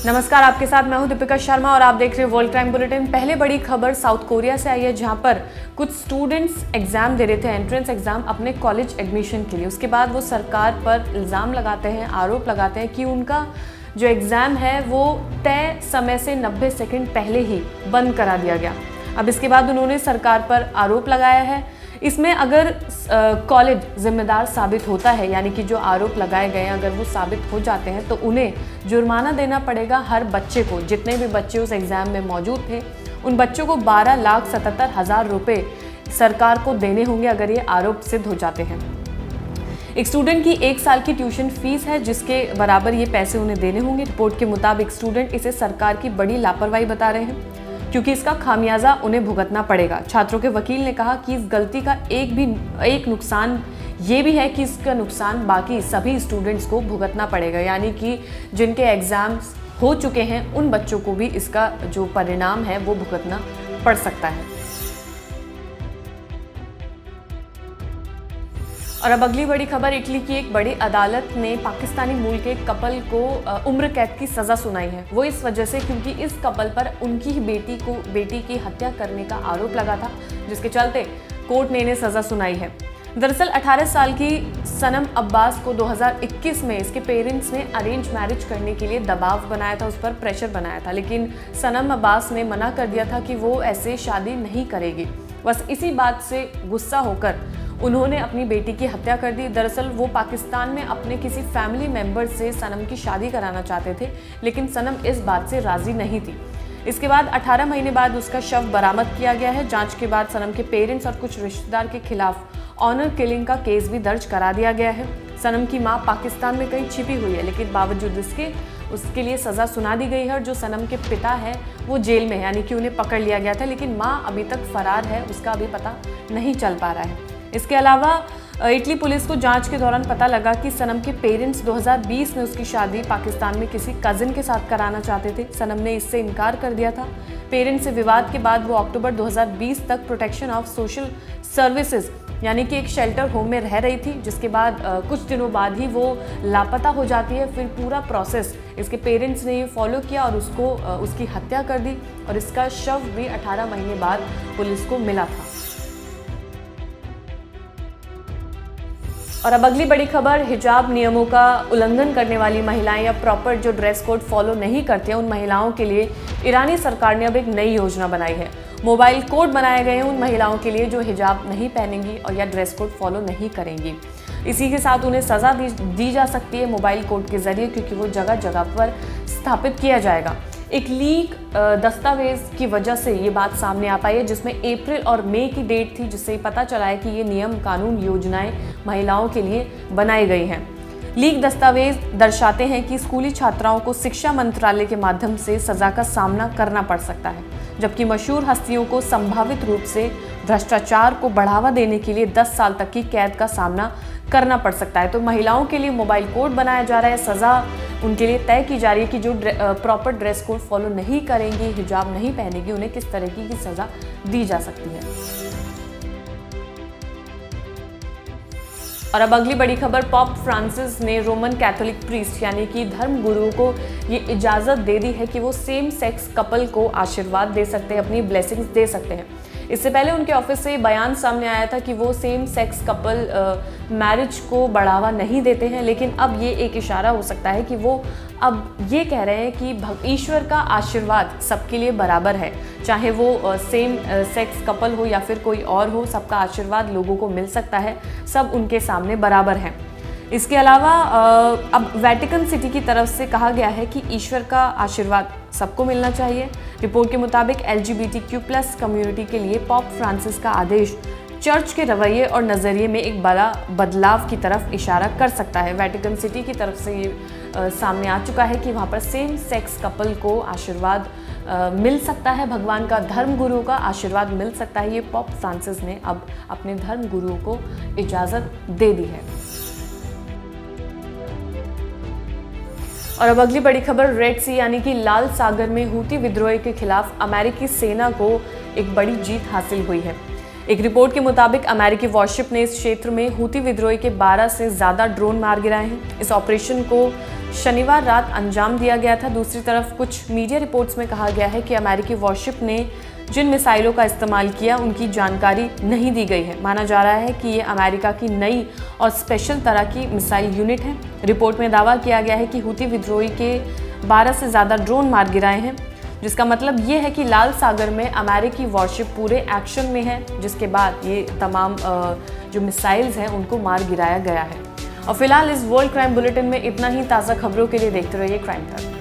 नमस्कार, आपके साथ मैं हूं दीपिका शर्मा और आप देख रहे हैं वर्ल्ड क्राइम बुलेटिन। पहले बड़ी खबर साउथ कोरिया से आई है, जहां पर कुछ स्टूडेंट्स एग्जाम दे रहे थे, एंट्रेंस एग्जाम अपने कॉलेज एडमिशन के लिए। उसके बाद वो सरकार पर इल्ज़ाम लगाते हैं, आरोप लगाते हैं कि उनका जो एग्ज़ाम है वो तय समय से 90 सेकेंड पहले ही बंद करा दिया गया। अब इसके बाद उन्होंने सरकार पर आरोप लगाया है। इसमें अगर कॉलेज जिम्मेदार साबित होता है, यानी कि जो आरोप लगाए गए हैं अगर वो साबित हो जाते हैं, तो उन्हें जुर्माना देना पड़ेगा हर बच्चे को। जितने भी बच्चे उस एग्ज़ाम में मौजूद थे उन बच्चों को 12,77,000 रुपये सरकार को देने होंगे अगर ये आरोप सिद्ध हो जाते हैं। एक स्टूडेंट की 1 साल की ट्यूशन फीस है जिसके बराबर ये पैसे उन्हें देने होंगे। रिपोर्ट के मुताबिक स्टूडेंट इसे सरकार की बड़ी लापरवाही बता रहे हैं क्योंकि इसका खामियाजा उन्हें भुगतना पड़ेगा। छात्रों के वकील ने कहा कि इस गलती का एक नुकसान ये भी है कि इसका नुकसान बाकी सभी स्टूडेंट्स को भुगतना पड़ेगा, यानी कि जिनके एग्जाम्स हो चुके हैं उन बच्चों को भी इसका जो परिणाम है वो भुगतना पड़ सकता है। और अब अगली बड़ी खबर, इटली की एक बड़ी अदालत ने पाकिस्तानी मूल के कपल को उम्र कैद की सज़ा सुनाई है। वो इस वजह से क्योंकि इस कपल पर उनकी ही बेटी की हत्या करने का आरोप लगा था, जिसके चलते कोर्ट ने इन्हें सज़ा सुनाई है। दरअसल 18 साल की सनम अब्बास को 2021 में इसके पेरेंट्स ने अरेंज मैरिज करने के लिए दबाव बनाया था, उस पर प्रेशर बनाया था, लेकिन सनम अब्बास ने मना कर दिया था कि वो ऐसे शादी नहीं करेगी। बस इसी बात से गुस्सा होकर उन्होंने अपनी बेटी की हत्या कर दी। दरअसल वो पाकिस्तान में अपने किसी फैमिली मेंबर से सनम की शादी कराना चाहते थे, लेकिन सनम इस बात से राजी नहीं थी। इसके बाद 18 महीने बाद उसका शव बरामद किया गया है। जांच के बाद सनम के पेरेंट्स और कुछ रिश्तेदार के खिलाफ ऑनर किलिंग का केस भी दर्ज करा दिया गया है। सनम की मां पाकिस्तान में कहीं छिपी हुई है, लेकिन बावजूद इसके उसके लिए सज़ा सुना दी गई है। और जो सनम के पिता है वो जेल में है, यानी कि उन्हें पकड़ लिया गया था, लेकिन मां अभी तक फरार है, उसका अभी पता नहीं चल पा रहा है। इसके अलावा इटली पुलिस को जांच के दौरान पता लगा कि सनम के पेरेंट्स 2020 में उसकी शादी पाकिस्तान में किसी कजिन के साथ कराना चाहते थे। सनम ने इससे इनकार कर दिया था। पेरेंट्स से विवाद के बाद वो अक्टूबर 2020 तक प्रोटेक्शन ऑफ सोशल सर्विसेज यानी कि एक शेल्टर होम में रह रही थी, जिसके बाद कुछ दिनों बाद ही वो लापता हो जाती है। फिर पूरा प्रोसेस इसके पेरेंट्स ने ये फॉलो किया और उसकी हत्या कर दी और इसका शव भी 18 महीने बाद पुलिस को मिला था। और अब अगली बड़ी खबर, हिजाब नियमों का उल्लंघन करने वाली महिलाएं या प्रॉपर जो ड्रेस कोड फॉलो नहीं करती हैं उन महिलाओं के लिए ईरानी सरकार ने अब एक नई योजना बनाई है। मोबाइल कोड बनाए गए हैं उन महिलाओं के लिए जो हिजाब नहीं पहनेंगी और या ड्रेस कोड फॉलो नहीं करेंगी। इसी के साथ उन्हें सज़ा दी जा सकती है मोबाइल कोड के जरिए, क्योंकि वो जगह जगह पर स्थापित किया जाएगा। एक लीक दस्तावेज की वजह से ये बात सामने आ पाई है, जिसमें अप्रैल और मई की डेट थी, जिससे पता चला है कि ये नियम कानून योजनाएं महिलाओं के लिए बनाई गई हैं। लीक दस्तावेज दर्शाते हैं कि स्कूली छात्राओं को शिक्षा मंत्रालय के माध्यम से सज़ा का सामना करना पड़ सकता है, जबकि मशहूर हस्तियों को संभावित रूप से भ्रष्टाचार को बढ़ावा देने के लिए 10 साल तक की कैद का सामना करना पड़ सकता है। तो महिलाओं के लिए मोबाइल कोड बनाया जा रहा है, सज़ा उनके लिए तय की जा रही है कि जो प्रॉपर ड्रेस कोड फॉलो नहीं करेंगी, हिजाब नहीं पहनेगी, उन्हें किस तरीके की सज़ा दी जा सकती है। और अब अगली बड़ी खबर, पॉप फ्रांसिस ने रोमन कैथोलिक प्रीस्ट यानी कि धर्म गुरुओं को ये इजाज़त दे दी है कि वो सेम सेक्स कपल को आशीर्वाद दे सकते हैं, अपनी ब्लेसिंग्स दे सकते हैं। इससे पहले उनके ऑफिस से बयान सामने आया था कि वो सेम सेक्स कपल मैरिज को बढ़ावा नहीं देते हैं, लेकिन अब ये एक इशारा हो सकता है कि वो अब ये कह रहे हैं कि ईश्वर का आशीर्वाद सबके लिए बराबर है, चाहे वो सेम सेक्स कपल हो या फिर कोई और हो, सबका आशीर्वाद लोगों को मिल सकता है, सब उनके सामने बराबर हैं। इसके अलावा अब वेटिकन सिटी की तरफ से कहा गया है कि ईश्वर का आशीर्वाद सबको मिलना चाहिए। रिपोर्ट के मुताबिक LGBTQ+ कम्युनिटी के लिए पॉप फ्रांसिस का आदेश चर्च के रवैये और नज़रिए में एक बड़ा बदलाव की तरफ इशारा कर सकता है। वेटिकन सिटी की तरफ से ये सामने आ चुका है कि वहाँ पर सेम सेक्स कपल को आशीर्वाद मिल सकता है, भगवान का धर्म गुरु का आशीर्वाद मिल सकता है। ये पॉप फ्रांसिस ने अब अपने धर्म गुरुओं को इजाज़त दे दी है। और अब अगली बड़ी खबर, रेड सी यानी कि लाल सागर में हूती विद्रोह के खिलाफ अमेरिकी सेना को एक बड़ी जीत हासिल हुई है। एक रिपोर्ट के मुताबिक अमेरिकी वॉरशिप ने इस क्षेत्र में हूती विद्रोह के 12 से ज़्यादा ड्रोन मार गिराए हैं। इस ऑपरेशन को शनिवार रात अंजाम दिया गया था। दूसरी तरफ कुछ मीडिया रिपोर्ट्स में कहा गया है कि अमेरिकी वॉरशिप ने जिन मिसाइलों का इस्तेमाल किया उनकी जानकारी नहीं दी गई है। माना जा रहा है कि ये अमेरिका की नई और स्पेशल तरह की मिसाइल यूनिट है। रिपोर्ट में दावा किया गया है कि हुती विद्रोही के 12 से ज़्यादा ड्रोन मार गिराए हैं, जिसका मतलब ये है कि लाल सागर में अमेरिकी वॉरशिप पूरे एक्शन में है, जिसके बाद ये तमाम जो मिसाइल्स हैं उनको मार गिराया गया है। और फिलहाल इस वर्ल्ड क्राइम बुलेटिन में इतना ही। ताज़ा खबरों के लिए देखते रहिए क्राइम तक।